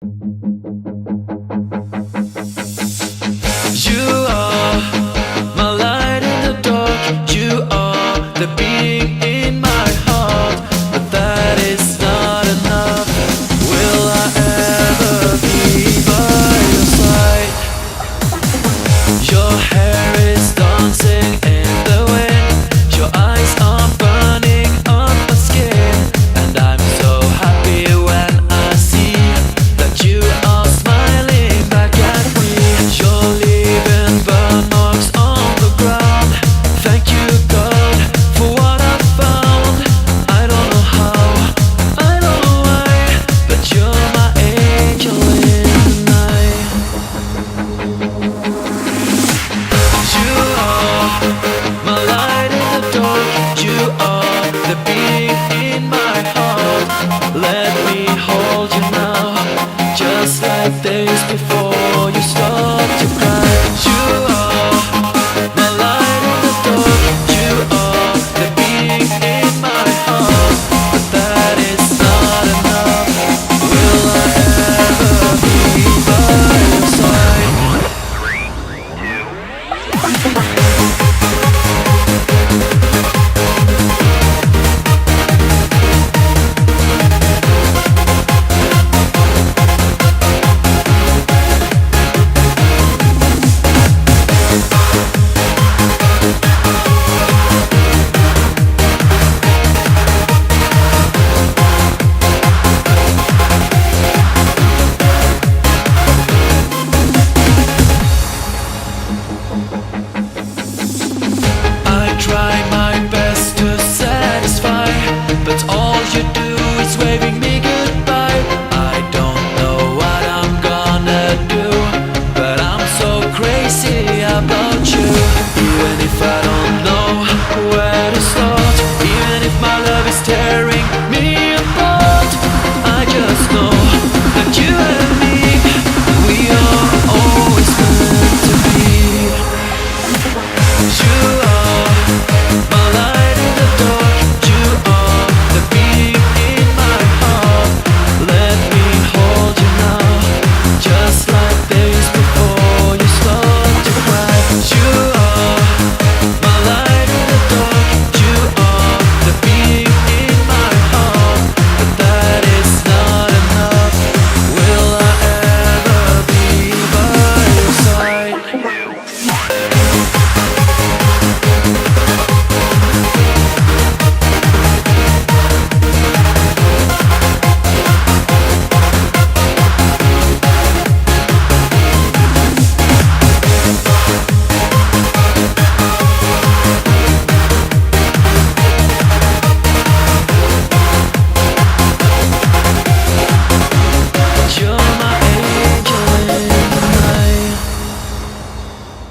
You are my light in the dark. You are the being in my heart. But that is not enough. Will I ever be by your side? Your hair is dancing in the wind. Your eyes are burning up my skin. And I'm so happy when I see that you are smiling back at me. You're leaving burn marks on the ground. Thank you, God, for what I found. I don't know how, I don't know why, but you're my angel in the night. You are my light in the dark. You are the being in my heart. Let me hold you now, just like days before.